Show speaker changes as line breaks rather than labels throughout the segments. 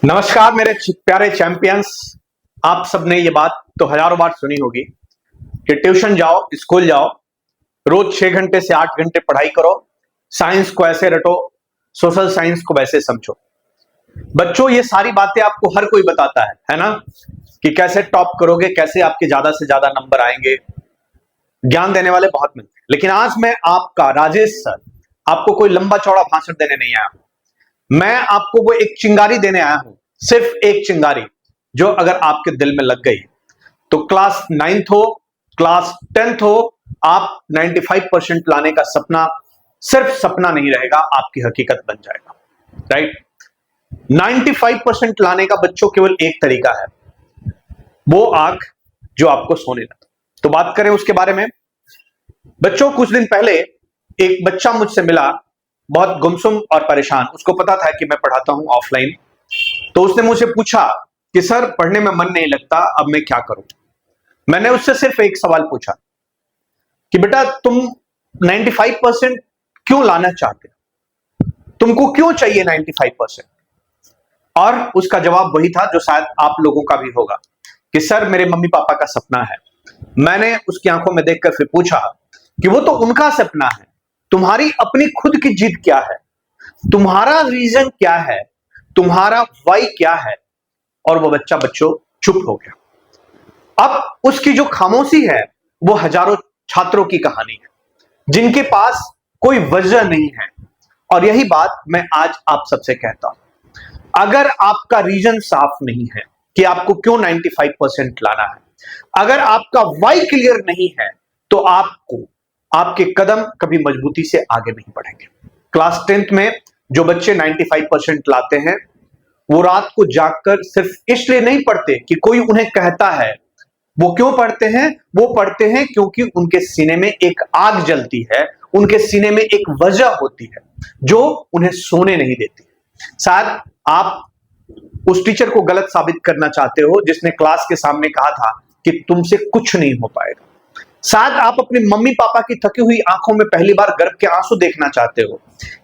नमस्कार मेरे प्यारे चैंपियंस। आप सबने ये बात तो हजारों बार सुनी होगी कि ट्यूशन जाओ, स्कूल जाओ, रोज 6 घंटे से 8 घंटे पढ़ाई करो, साइंस को ऐसे रटो, सोशल साइंस को वैसे समझो। बच्चों, ये सारी बातें आपको हर कोई बताता है ना, कि कैसे टॉप करोगे, कैसे आपके ज्यादा से ज्यादा नंबर आएंगे। ज्ञान देने वाले बहुत मिलते हैं, लेकिन आज मैं आपका राजेश सर आपको कोई लंबा चौड़ा भाषण देने नहीं आया हूं। मैं आपको वो एक चिंगारी देने आया हूं, सिर्फ एक चिंगारी, जो अगर आपके दिल में लग गई तो क्लास 9th हो, क्लास 10th हो, आप 95% लाने का सपना सिर्फ सपना नहीं रहेगा, आपकी हकीकत बन जाएगा। राइट? 95% लाने का बच्चों केवल एक तरीका है, वो आंख जो आपको सोने लगे। तो बात करें उसके बारे में। बच्चों, कुछ दिन पहले एक बच्चा मुझसे मिला, बहुत गुमसुम और परेशान। उसको पता था कि मैं पढ़ाता हूं ऑफलाइन, तो उसने मुझसे पूछा कि सर पढ़ने में मन नहीं लगता, अब मैं क्या करूं। मैंने उससे सिर्फ एक सवाल पूछा कि बेटा तुम 95% क्यों लाना चाहते हो, तुमको क्यों चाहिए 95%। और उसका जवाब वही था जो शायद आप लोगों का भी होगा कि सर मेरे मम्मी पापा का सपना है। मैंने उसकी आंखों में देखकर फिर पूछा कि वो तो उनका सपना है, तुम्हारी अपनी खुद की जिद क्या है, तुम्हारा रीजन क्या है, तुम्हारा वाई क्या है। और वो बच्चा बच्चों चुप हो गया। अब उसकी जो खामोशी है वो हजारों छात्रों की कहानी है, जिनके पास कोई वजह नहीं है। और यही बात मैं आज आप सबसे कहता हूं। अगर आपका रीजन साफ नहीं है कि आपको क्यों 95% लाना है, अगर आपका वाई क्लियर नहीं है, तो आपके कदम कभी मजबूती से आगे नहीं बढ़ेंगे। क्लास 10th में जो बच्चे 95% लाते हैं, वो रात को जागकर सिर्फ इसलिए नहीं पढ़ते कि कोई उन्हें कहता है। वो क्यों पढ़ते हैं? वो पढ़ते हैं क्योंकि उनके सीने में एक आग जलती है, उनके सीने में एक वजह होती है जो उन्हें सोने नहीं देती। शायद आप उस टीचर को गलत साबित करना चाहते हो जिसने क्लास के सामने कहा था कि तुमसे कुछ नहीं हो पाएगा। शायद आप अपने मम्मी पापा की थकी हुई आंखों में पहली बार गर्व के आंसू देखना चाहते हो,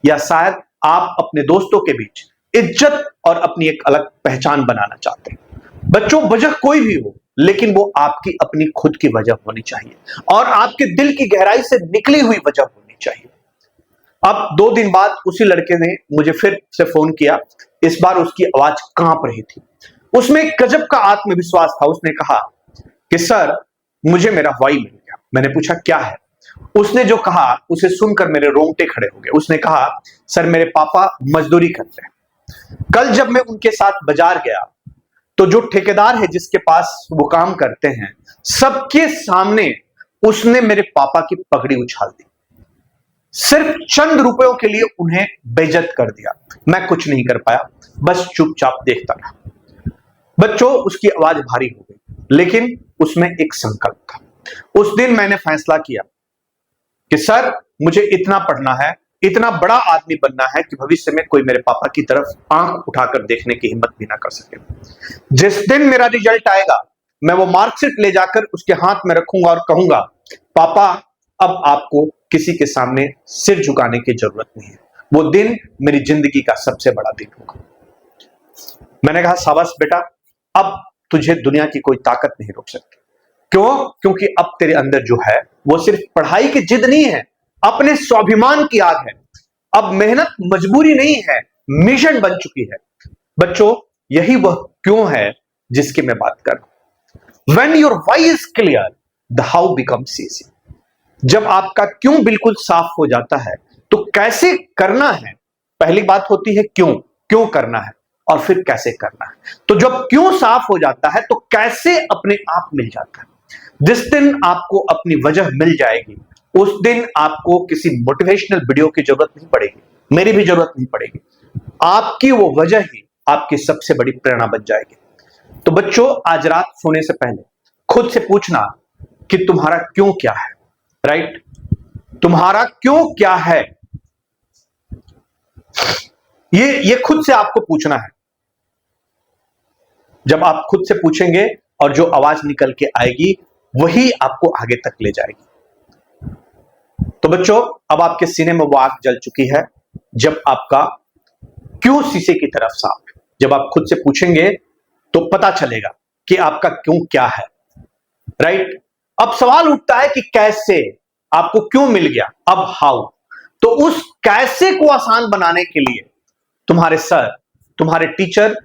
या शायद आप अपने दोस्तों के बीच इज्जत और अपनी एक अलग पहचान बनाना चाहते हैं। बच्चों, वजह कोई भी हो, लेकिन वो आपकी अपनी खुद की वजह होनी चाहिए और आपके दिल की गहराई से निकली हुई वजह होनी चाहिए। अब 2 दिन बाद उसी लड़के ने मुझे फिर से फोन किया। इस बार उसकी आवाज कांप रही थी, उसमें एक गजब का आत्मविश्वास था। उसने कहा कि सर मुझे मेरा वाई मिल गया। मैंने पूछा क्या है? उसने जो कहा उसे सुनकर मेरे रोंगटे खड़े हो गए। उसने कहा सर मेरे पापा मजदूरी करते हैं। कल जब मैं उनके साथ बाजार गया तो जो ठेकेदार है जिसके पास वो काम करते हैं, सबके सामने उसने मेरे पापा की पगड़ी उछाल दी। सिर्फ चंद रुपयों के लिए उन्हें बेइज्जत कर दिया। मैं कुछ नहीं कर पाया, बस चुपचाप देखता रहा। बच्चों, उसकी आवाज भारी हो गई, लेकिन उसमें एक संकल्प था। उस दिन मैंने फैसला किया कि सर मुझे इतना पढ़ना है, इतना बड़ा आदमी बनना है कि भविष्य में कोई मेरे पापा की तरफ आंख उठाकर देखने की हिम्मत भी ना कर सके। जिस दिन मेरा रिजल्ट आएगा, मैं वो मार्कशीट ले जाकर उसके हाथ में रखूंगा और कहूंगा पापा अब आपको किसी के सामने सिर झुकाने की जरूरत नहीं है। वो दिन मेरी जिंदगी का सबसे बड़ा दिन होगा। मैंने कहा शाबाश बेटा, अब तुझे दुनिया की कोई ताकत नहीं रोक सकती। क्यों? क्योंकि अब तेरे अंदर जो है वो सिर्फ पढ़ाई की जिद नहीं है, अपने स्वाभिमान की आग है। अब मेहनत मजबूरी नहीं है, मिशन बन चुकी है। बच्चों, यही वह क्यों है जिसकी मैं बात कर रहा हूं। When your why is clear, the how becomes easy। जब आपका क्यों बिल्कुल साफ हो जाता है तो कैसे करना है, पहली बात होती है क्यों करना है, और फिर कैसे करना है। तो जब क्यों साफ हो जाता है तो कैसे अपने आप मिल जाता है। जिस दिन आपको अपनी वजह मिल जाएगी, उस दिन आपको किसी मोटिवेशनल वीडियो की जरूरत नहीं पड़ेगी, मेरी भी जरूरत नहीं पड़ेगी। आपकी वो वजह ही आपकी सबसे बड़ी प्रेरणा बन जाएगी। तो बच्चों, आज रात सोने से पहले खुद से पूछना कि तुम्हारा क्यों क्या है। राइट? तुम्हारा क्यों क्या है, ये खुद से आपको पूछना है। जब आप खुद से पूछेंगे और जो आवाज निकल के आएगी वही आपको आगे तक ले जाएगी। तो बच्चों, अब आपके सीने में वो आग जल चुकी है जब आपका क्यों शीशे की तरफ साफ है। जब आप खुद से पूछेंगे तो पता चलेगा कि आपका क्यों क्या है, राइट। अब सवाल उठता है कि कैसे, आपको क्यों मिल गया, अब हाउ। तो उस कैसे को आसान बनाने के लिए तुम्हारे सर, तुम्हारे टीचर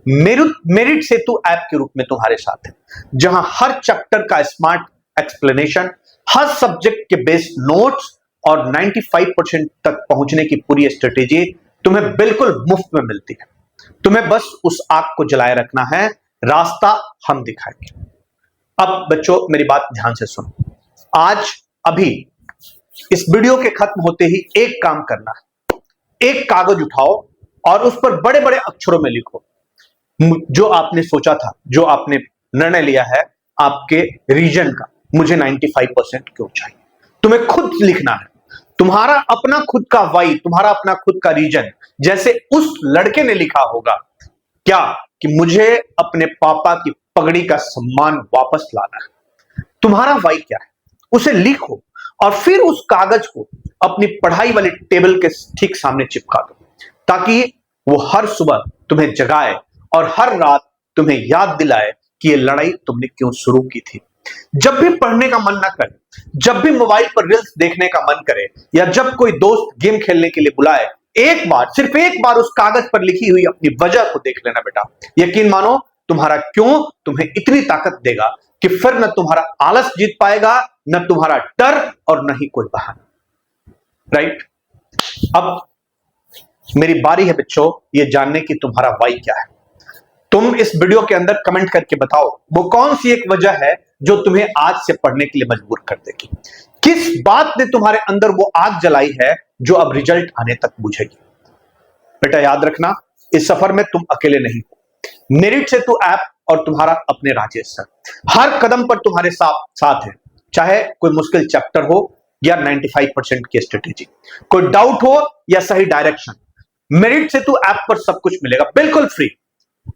मेरिट सेतु ऐप के रूप में तुम्हारे साथ है, जहां हर चैप्टर का स्मार्ट एक्सप्लेनेशन, हर सब्जेक्ट के बेस्ड नोट्स और 95% तक पहुंचने की पूरी स्ट्रेटेजी तुम्हें बिल्कुल मुफ्त में मिलती है। तुम्हें बस उस आग को जलाए रखना है, रास्ता हम दिखाएंगे। अब बच्चों मेरी बात ध्यान से सुनो। आज अभी इस वीडियो के खत्म होते ही एक काम करना है, एक कागज उठाओ और उस पर बड़े बड़े अक्षरों में लिखो जो आपने सोचा था, जो आपने निर्णय लिया है आपके रीजन का, मुझे 95% क्यों चाहिए। तुम्हें खुद लिखना है, तुम्हारा अपना खुद का वाई, तुम्हारा अपना खुद का रीजन, जैसे उस लड़के ने लिखा होगा क्या कि मुझे अपने पापा की पगड़ी का सम्मान वापस लाना है। तुम्हारा वाई क्या है उसे लिखो और फिर उस कागज को अपनी पढ़ाई वाली टेबल के ठीक सामने चिपका दो, ताकि वो हर सुबह तुम्हें जगाए और हर रात तुम्हें याद दिलाए कि ये लड़ाई तुमने क्यों शुरू की थी। जब भी पढ़ने का मन ना करे, जब भी मोबाइल पर रील्स देखने का मन करे, या जब कोई दोस्त गेम खेलने के लिए बुलाए, एक बार, सिर्फ एक बार उस कागज पर लिखी हुई अपनी वजह को देख लेना बेटा। यकीन मानो तुम्हारा क्यों तुम्हें इतनी ताकत देगा कि फिर न तुम्हारा आलस जीत पाएगा, न तुम्हारा डर और न ही कोई बहाना, राइट। अब मेरी बारी है बच्चों ये जानने की तुम्हारा वाई क्या है। तुम इस वीडियो के अंदर कमेंट करके बताओ वो कौन सी एक वजह है जो तुम्हें आज से पढ़ने के लिए मजबूर कर देगी। किस बात ने तुम्हारे अंदर वो आग जलाई है जो अब रिजल्ट आने तक बुझेगी। बेटा याद रखना, इस सफर में तुम अकेले नहीं हो। मेरिट सेतु ऐप और तुम्हारा अपने राजेश सर हर कदम पर तुम्हारे साथ है, चाहे कोई मुश्किल चैप्टर हो या 95% की स्ट्रेटेजी, कोई डाउट हो या सही डायरेक्शन। मेरिट सेतु ऐप पर सब कुछ मिलेगा बिल्कुल फ्री।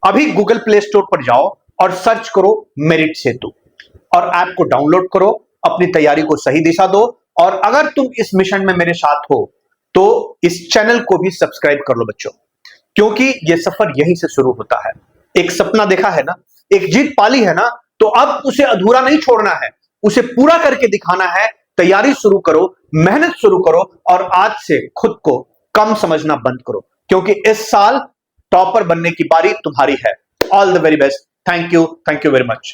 अभी गूगल प्ले स्टोर पर जाओ और सर्च करो मेरिट सेतु और ऐप को डाउनलोड करो, अपनी तैयारी को सही दिशा दो। और अगर तुम इस मिशन में मेरे साथ हो तो इस चैनल को भी सब्सक्राइब कर लो बच्चों, क्योंकि यह सफर यहीं से शुरू होता है। एक सपना देखा है ना, एक जीत पाली है ना, तो अब उसे अधूरा नहीं छोड़ना है, उसे पूरा करके दिखाना है। तैयारी शुरू करो, मेहनत शुरू करो और आज से खुद को कम समझना बंद करो, क्योंकि इस साल टॉपर बनने की बारी तुम्हारी है। All the very best. Thank you very much.